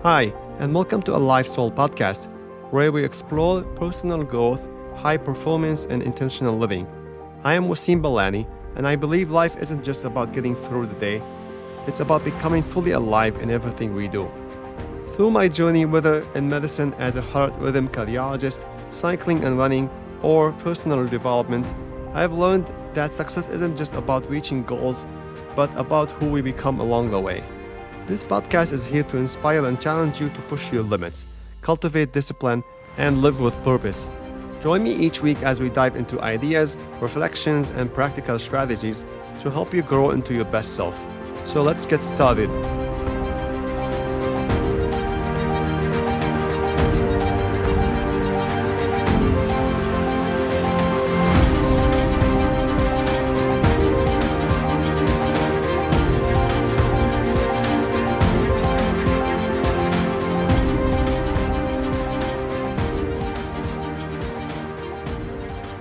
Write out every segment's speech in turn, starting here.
Hi, and welcome to a Life Soul podcast, where we explore personal growth, high performance, and intentional living. I am Wasim Balani, and I believe life isn't just about getting through the day, it's about becoming fully alive in everything we do. Through my journey, whether in medicine as a heart rhythm cardiologist, cycling and running, or personal development, I've learned that success isn't just about reaching goals, but about who we become along the way. This podcast is here to inspire and challenge you to push your limits, cultivate discipline, and live with purpose. Join me each week as we dive into ideas, reflections, and practical strategies to help you grow into your best self. So let's get started.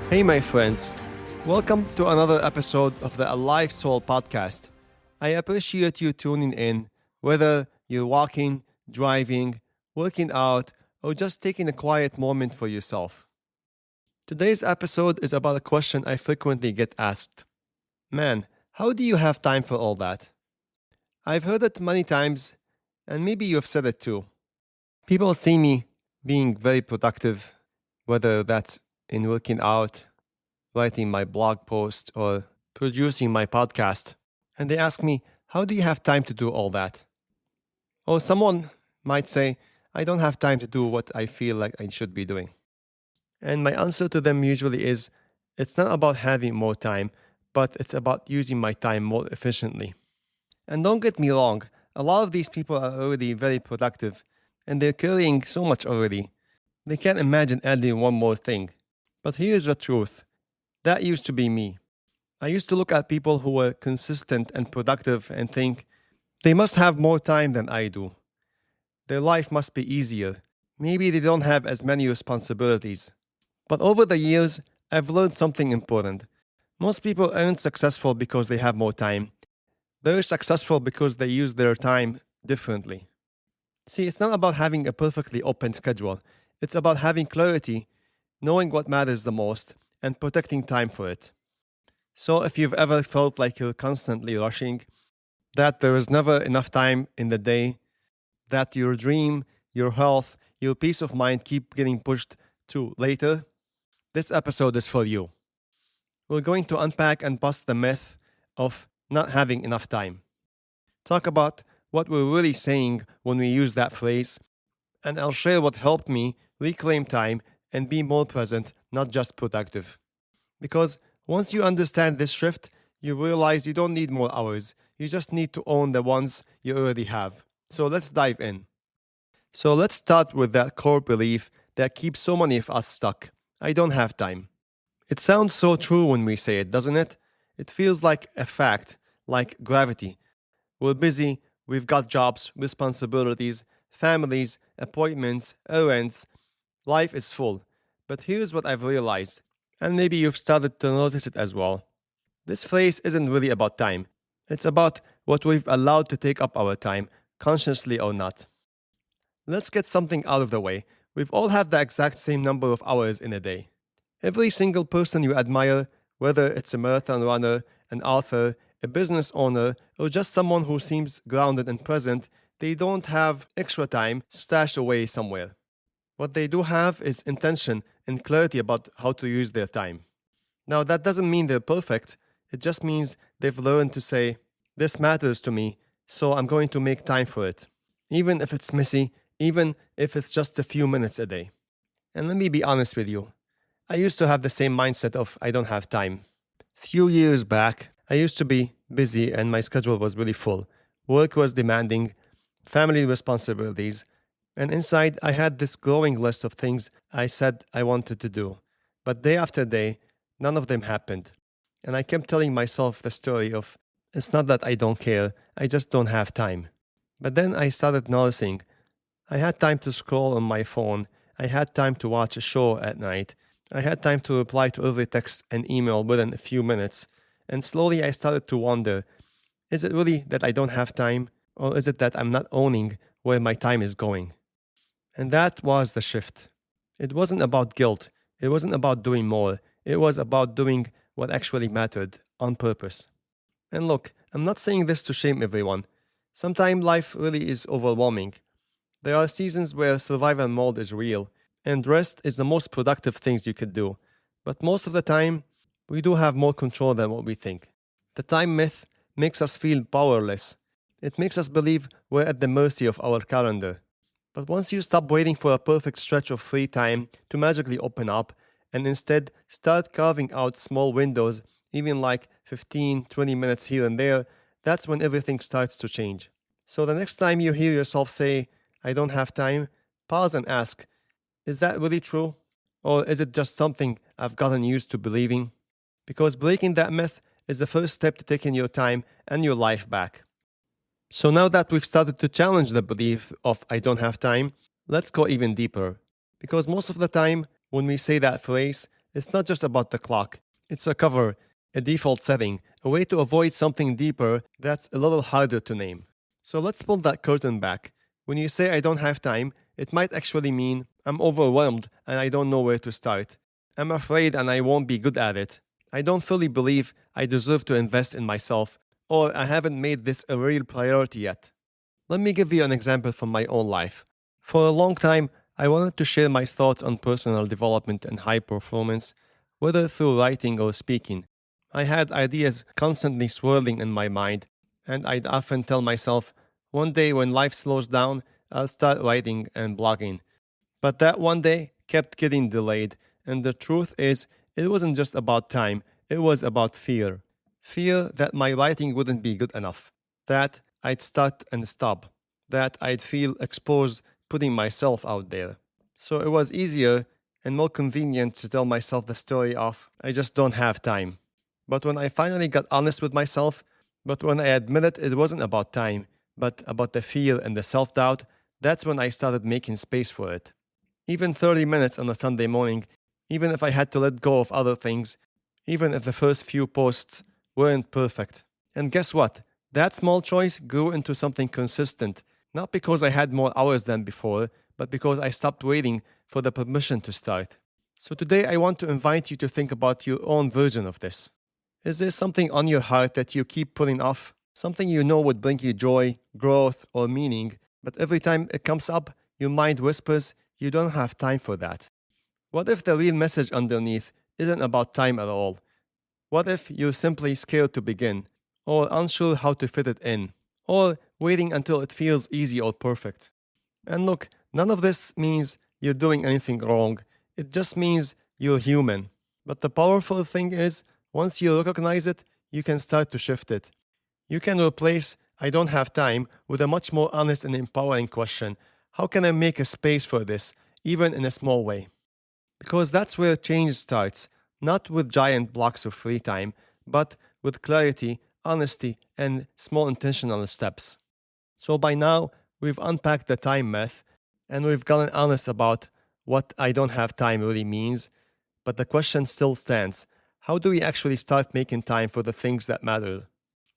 Hey, my friends. Welcome to another episode of the Alive Soul podcast. I appreciate you tuning in, whether you're walking, driving, working out, or just taking a quiet moment for yourself. Today's episode is about a question I frequently get asked. Man, how do you have time for all that? I've heard it many times, and maybe you've said it too. People see me being very productive, whether that's in working out, writing my blog post, or producing my podcast. And they ask me, how do you have time to do all that? Or someone might say, I don't have time to do what I feel like I should be doing. And my answer to them usually is, it's not about having more time, but it's about using my time more efficiently. And don't get me wrong, a lot of these people are already very productive, and they're carrying so much already. They can't imagine adding one more thing. But here's the truth. That used to be me. I used to look at people who were consistent and productive and think, they must have more time than I do. Their life must be easier. Maybe they don't have as many responsibilities. But over the years, I've learned something important. Most people aren't successful because they have more time. They're successful because they use their time differently. See, it's not about having a perfectly open schedule. It's about having clarity, knowing what matters the most, and protecting time for it. So if you've ever felt like you're constantly rushing, that there is never enough time in the day, that your dream, your health, your peace of mind keep getting pushed to later, this episode is for you. We're going to unpack and bust the myth of not having enough time. Talk about what we're really saying when we use that phrase, and I'll share what helped me reclaim time and be more present, not just productive. Because once you understand this shift, you realize you don't need more hours. You just need to own the ones you already have. So let's dive in. So let's start with that core belief that keeps so many of us stuck. I don't have time. It sounds so true when we say it, doesn't it? It feels like a fact, like gravity. We're busy, we've got jobs, responsibilities, families, appointments, errands. Life is full. But here's what I've realized. And maybe you've started to notice it as well. This phrase isn't really about time. It's about what we've allowed to take up our time, consciously or not. Let's get something out of the way. We've all had the exact same number of hours in a day. Every single person you admire, whether it's a marathon runner, an author, a business owner, or just someone who seems grounded and present, they don't have extra time stashed away somewhere. What they do have is intention and clarity about how to use their time. Now, that doesn't mean they're perfect. It just means they've learned to say, this matters to me, so I'm going to make time for it. Even if it's messy, even if it's just a few minutes a day. And let me be honest with you. I used to have the same mindset of I don't have time. Few years back, I used to be busy and my schedule was really full. Work was demanding, family responsibilities, and inside, I had this growing list of things I said I wanted to do. But day after day, none of them happened. And I kept telling myself the story of, it's not that I don't care, I just don't have time. But then I started noticing, I had time to scroll on my phone, I had time to watch a show at night, I had time to reply to every text and email within a few minutes. And slowly I started to wonder, is it really that I don't have time? Or is it that I'm not owning where my time is going. And that was the shift. It wasn't about guilt, it wasn't about doing more, it was about doing what actually mattered on purpose. And look, I'm not saying this to shame everyone. Sometimes life really is overwhelming. There are seasons where survival mode is real, and rest is the most productive things you could do. But most of the time, we do have more control than what we think. The time myth makes us feel powerless. It makes us believe we're at the mercy of our calendar. But once you stop waiting for a perfect stretch of free time to magically open up and instead start carving out small windows, even like 15, 20 minutes here and there, that's when everything starts to change. So the next time you hear yourself say, I don't have time, pause and ask, is that really true? Or is it just something I've gotten used to believing? Because breaking that myth is the first step to taking your time and your life back. So now that we've started to challenge the belief of I don't have time, let's go even deeper. Because most of the time, when we say that phrase, it's not just about the clock. It's a cover, a default setting, a way to avoid something deeper that's a little harder to name. So let's pull that curtain back. When you say I don't have time, it might actually mean I'm overwhelmed and I don't know where to start. I'm afraid and I won't be good at it. I don't fully believe I deserve to invest in myself, or I haven't made this a real priority yet. Let me give you an example from my own life. For a long time, I wanted to share my thoughts on personal development and high performance, whether through writing or speaking. I had ideas constantly swirling in my mind, and I'd often tell myself, one day when life slows down, I'll start writing and blogging. But that one day kept getting delayed, and the truth is, it wasn't just about time, it was about fear. Fear that my writing wouldn't be good enough, that I'd start and stop, that I'd feel exposed putting myself out there. So it was easier and more convenient to tell myself the story of, I just don't have time. But when I finally got honest with myself, but when I admitted it wasn't about time, but about the fear and the self doubt, that's when I started making space for it. Even 30 minutes on a Sunday morning, even if I had to let go of other things, even if the first few posts weren't perfect. And guess what? That small choice grew into something consistent, not because I had more hours than before, but because I stopped waiting for the permission to start. So today I want to invite you to think about your own version of this. Is there something on your heart that you keep putting off? Something you know would bring you joy, growth, or meaning, but every time it comes up, your mind whispers, you don't have time for that. What if the real message underneath isn't about time at all? What if you're simply scared to begin, or unsure how to fit it in, or waiting until it feels easy or perfect? And look, none of this means you're doing anything wrong. It just means you're human. But the powerful thing is, once you recognize it, you can start to shift it. You can replace I don't have time with a much more honest and empowering question. How can I make a space for this, even in a small way? Because that's where change starts, not with giant blocks of free time, but with clarity, honesty, and small intentional steps. So by now, we've unpacked the time myth and we've gotten honest about what I don't have time really means, but the question still stands. How do we actually start making time for the things that matter?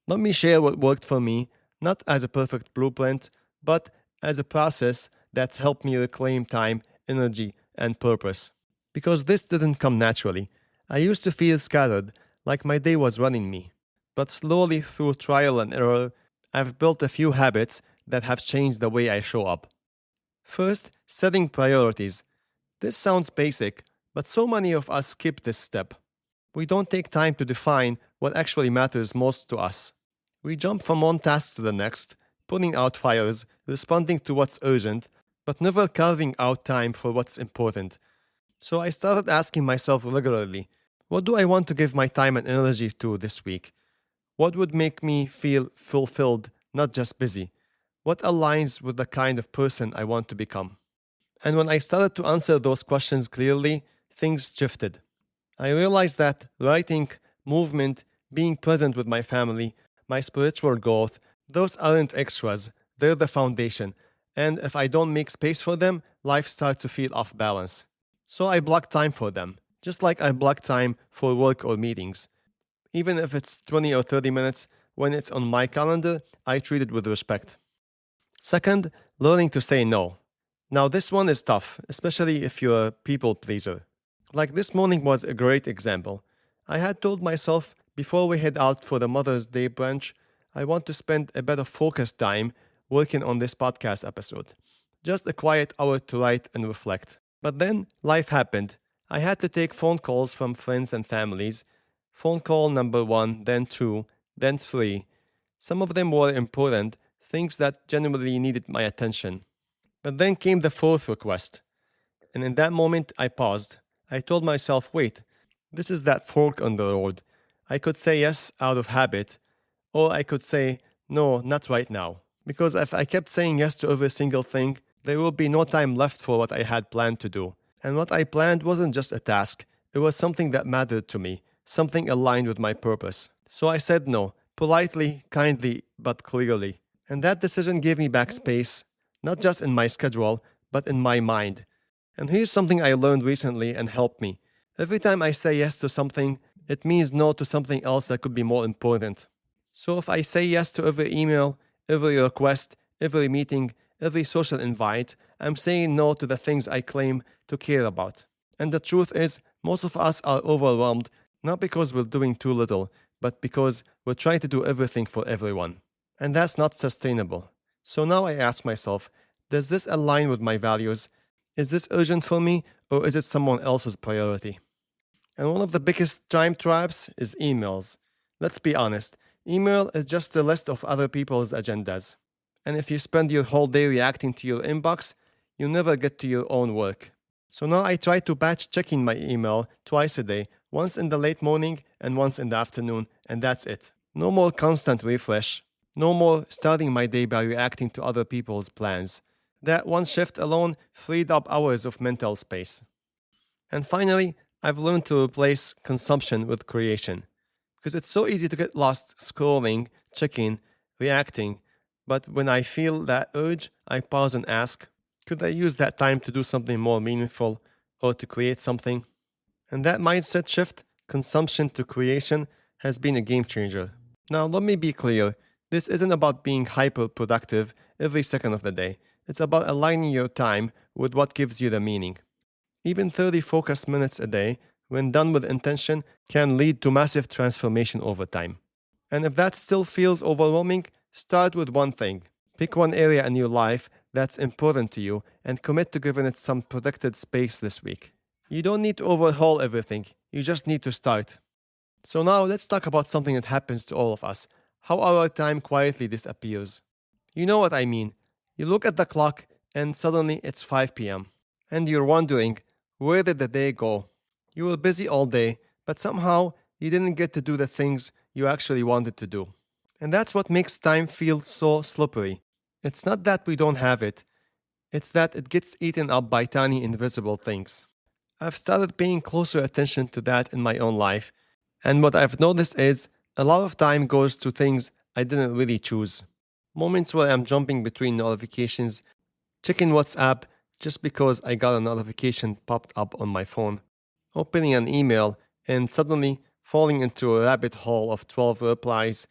Let me share what worked for me, not as a perfect blueprint, but as a process that's helped me reclaim time, energy, and purpose. Because this didn't come naturally. I used to feel scattered, like my day was running me. But slowly, through trial and error, I've built a few habits that have changed the way I show up. First, setting priorities. This sounds basic, but so many of us skip this step. We don't take time to define what actually matters most to us. We jump from one task to the next, putting out fires, responding to what's urgent, but never carving out time for what's important. So I started asking myself regularly, what do I want to give my time and energy to this week? What would make me feel fulfilled, not just busy? What aligns with the kind of person I want to become? And when I started to answer those questions clearly, things shifted. I realized that writing, movement, being present with my family, my spiritual growth, those aren't extras, they're the foundation. And if I don't make space for them, life starts to feel off balance. So I block time for them, just like I block time for work or meetings. Even if it's 20 or 30 minutes, when it's on my calendar, I treat it with respect. Second, Learning to say no. Now, this one is tough, especially if you're a people pleaser. Like this morning was a great example. I had told myself before we head out for the Mother's Day brunch, I want to spend a bit of focused time working on this podcast episode. Just a quiet hour to write and reflect. But then life happened. I had to take phone calls from friends and families. Phone call number one, then two, then three. Some of them were important, things that genuinely needed my attention. But then came the fourth request. And in that moment, I paused. I told myself, wait, this is that fork on the road. I could say yes out of habit, or I could say, no, not right now. Because if I kept saying yes to every single thing, there would be no time left for what I had planned to do. And what I planned wasn't just a task, it was something that mattered to me, something aligned with my purpose. So I said no, politely, kindly, but clearly. And that decision gave me back space, not just in my schedule, but in my mind. And here's something I learned recently and helped me. Every time I say yes to something, it means no to something else that could be more important. So if I say yes to every email, every request, every meeting, every social invite, I'm saying no to the things I claim to care about. And the truth is, most of us are overwhelmed not because we're doing too little, but because we're trying to do everything for everyone. And that's not sustainable. So now I ask myself, does this align with my values? Is this urgent for me, or is it someone else's priority? And one of the biggest time traps is emails. Let's be honest, email is just a list of other people's agendas. And if you spend your whole day reacting to your inbox, you never get to your own work. So now I try to batch checking my email twice a day, once in the late morning and once in the afternoon, and that's it. No more constant refresh. No more starting my day by reacting to other people's plans. That one shift alone freed up hours of mental space. And finally, I've learned to replace consumption with creation. Because it's so easy to get lost scrolling, checking, reacting. But when I feel that urge, I pause and ask, could I use that time to do something more meaningful or to create something? And that mindset shift, consumption to creation, has been a game changer. Now, let me be clear, this isn't about being hyper productive every second of the day. It's about aligning your time with what gives you the meaning. Even 30 focused minutes a day, when done with intention, can lead to massive transformation over time. And if that still feels overwhelming, start with one thing. Pick one area in your life that's important to you and commit to giving it some protected space this week. You don't need to overhaul everything, you just need to start. So now let's talk about something that happens to all of us, how our time quietly disappears. You know what I mean. You look at the clock and suddenly it's 5 p.m. And you're wondering, where did the day go? You were busy all day, but somehow you didn't get to do the things you actually wanted to do. And that's what makes time feel so slippery. It's not that we don't have it, it's that it gets eaten up by tiny invisible things. I've started paying closer attention to that in my own life, and what I've noticed is a lot of time goes to things I didn't really choose. Moments where I'm jumping between notifications, checking WhatsApp just because I got a notification popped up on my phone, opening an email and suddenly falling into a rabbit hole of 12 replies,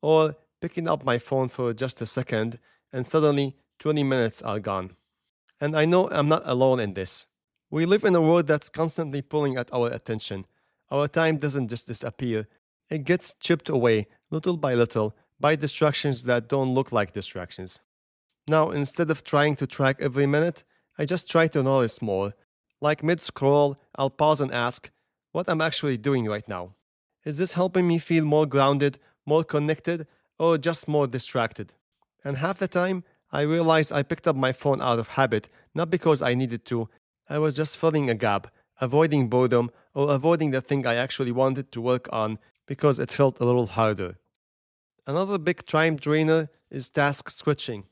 or picking up my phone for just a second and suddenly 20 minutes are gone. And I know I'm not alone in this. We live in a world that's constantly pulling at our attention. Our time doesn't just disappear, it gets chipped away little by little by distractions that don't look like distractions. Now, instead of trying to track every minute, I just try to notice more. Like mid scroll, I'll pause and ask, what I'm actually doing right now. Is this helping me feel more grounded, more connected, or just more distracted? And half the time, I realize I picked up my phone out of habit, not because I needed to. I was just filling a gap, avoiding boredom, or avoiding the thing I actually wanted to work on because it felt a little harder. Another big time drainer is task switching,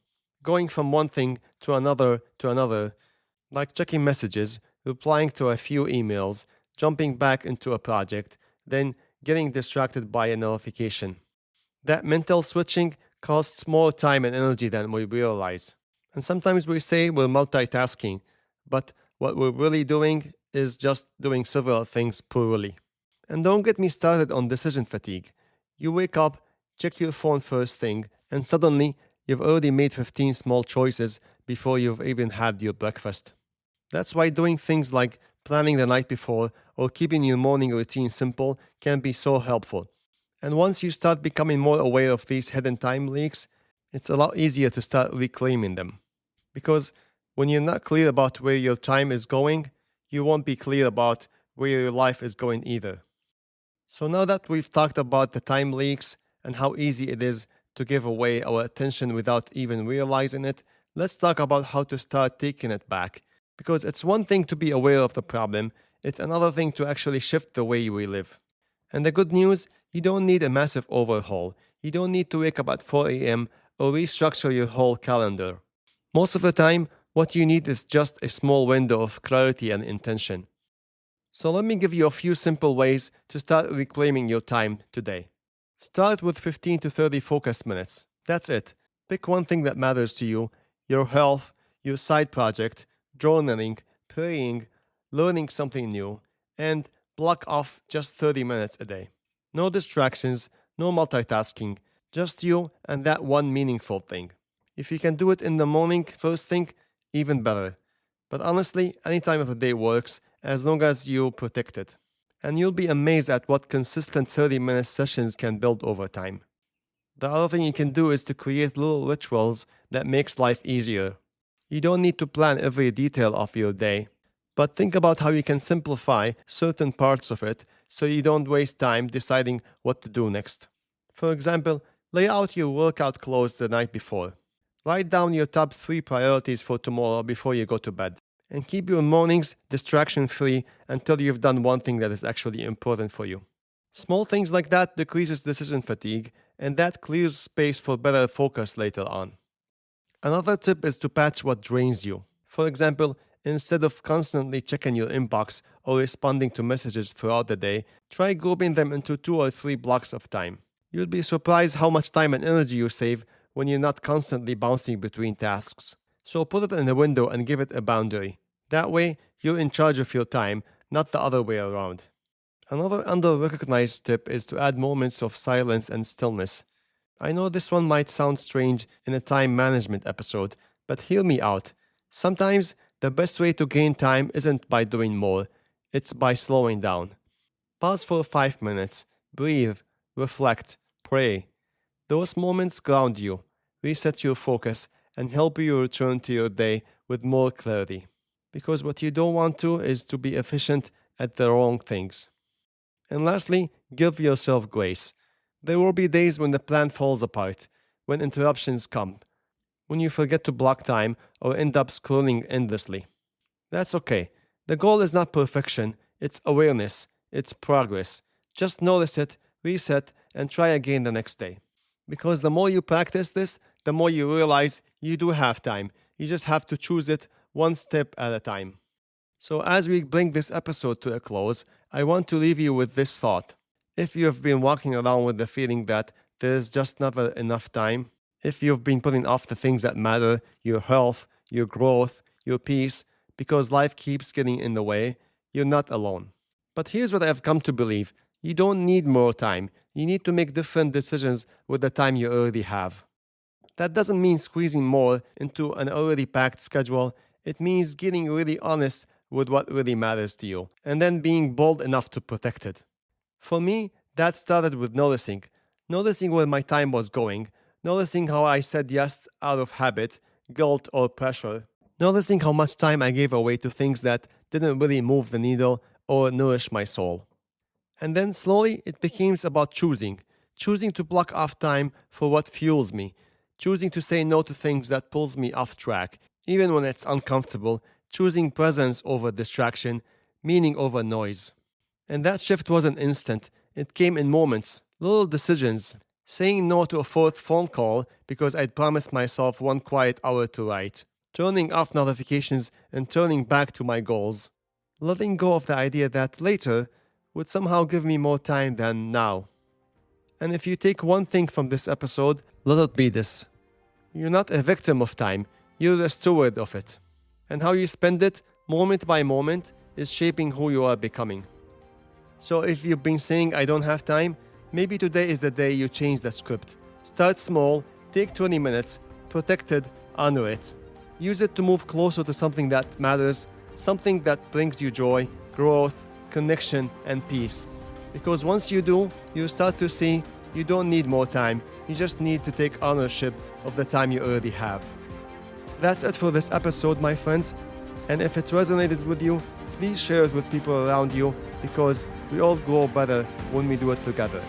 going from one thing to another, like checking messages, replying to a few emails, jumping back into a project, then getting distracted by a notification. That mental switching costs more time and energy than we realize. And sometimes we say we're multitasking, but what we're really doing is just doing several things poorly. And don't get me started on decision fatigue. You wake up, check your phone first thing, and suddenly you've already made 15 small choices before you've even had your breakfast. That's why doing things like planning the night before or keeping your morning routine simple can be so helpful. And once you start becoming more aware of these hidden time leaks, it's a lot easier to start reclaiming them. Because when you're not clear about where your time is going, you won't be clear about where your life is going either. So now that we've talked about the time leaks and how easy it is to give away our attention without even realizing it, let's talk about how to start taking it back. Because it's one thing to be aware of the problem, it's another thing to actually shift the way we live. And the good news, you don't need a massive overhaul. You don't need to wake up at 4 a.m. or restructure your whole calendar. Most of the time, what you need is just a small window of clarity and intention. So let me give you a few simple ways to start reclaiming your time today. Start with 15 to 30 focus minutes. That's it. Pick one thing that matters to you: your health, your side project, journaling, praying, learning something new, and block off just 30 minutes a day. No distractions, no multitasking, just you and that one meaningful thing. If you can do it in the morning first thing, even better. But honestly, any time of the day works as long as you protect it. And you'll be amazed at what consistent 30-minute sessions can build over time. The other thing you can do is to create little rituals that makes life easier. You don't need to plan every detail of your day, but think about how you can simplify certain parts of it so you don't waste time deciding what to do next. For example, lay out your workout clothes the night before. Write down your top 3 priorities for tomorrow before you go to bed. And keep your mornings distraction-free until you've done one thing that is actually important for you. Small things like that decreases decision fatigue, and that clears space for better focus later on. Another tip is to patch what drains you. For example, instead of constantly checking your inbox or responding to messages throughout the day, try grouping them into 2 or 3 blocks of time. You'll be surprised how much time and energy you save when you're not constantly bouncing between tasks. So put it in a window and give it a boundary. That way, you're in charge of your time, not the other way around. Another under-recognized tip is to add moments of silence and stillness. I know this one might sound strange in a time management episode, but hear me out. Sometimes the best way to gain time isn't by doing more, it's by slowing down. Pause for 5 minutes, breathe, reflect, pray. Those moments ground you, reset your focus, and help you return to your day with more clarity. Because what you don't want to is to be efficient at the wrong things. And lastly, give yourself grace. There will be days when the plan falls apart, when interruptions come, when you forget to block time or end up scrolling endlessly. That's okay. The goal is not perfection, it's awareness, it's progress. Just notice it, reset, and try again the next day. Because the more you practice this, the more you realize you do have time. You just have to choose it one step at a time. So as we bring this episode to a close, I want to leave you with this thought. If you've been walking around with the feeling that there's just never enough time, if you've been putting off the things that matter, your health, your growth, your peace, because life keeps getting in the way, you're not alone. But here's what I've come to believe. You don't need more time. You need to make different decisions with the time you already have. That doesn't mean squeezing more into an already packed schedule. It means getting really honest with what really matters to you, and then being bold enough to protect it. For me, that started with noticing where my time was going, noticing how I said yes out of habit, guilt, or pressure, noticing how much time I gave away to things that didn't really move the needle or nourish my soul. And then slowly it became about choosing to block off time for what fuels me, choosing to say no to things that pulls me off track, even when it's uncomfortable, choosing presence over distraction, meaning over noise. And that shift wasn't instant. It came in moments, little decisions, saying no to a fourth phone call because I'd promised myself one quiet hour to write, turning off notifications and turning back to my goals, letting go of the idea that later would somehow give me more time than now. And if you take one thing from this episode, let it be this. You're not a victim of time, you're a steward of it. And how you spend it, moment by moment, is shaping who you are becoming. So if you've been saying, I don't have time, maybe today is the day you change the script. Start small, take 20 minutes, protect it, honor it. Use it to move closer to something that matters, something that brings you joy, growth, connection, and peace. Because once you do, you start to see you don't need more time. You just need to take ownership of the time you already have. That's it for this episode, my friends. And if it resonated with you, please share it with people around you because we all grow better when we do it together.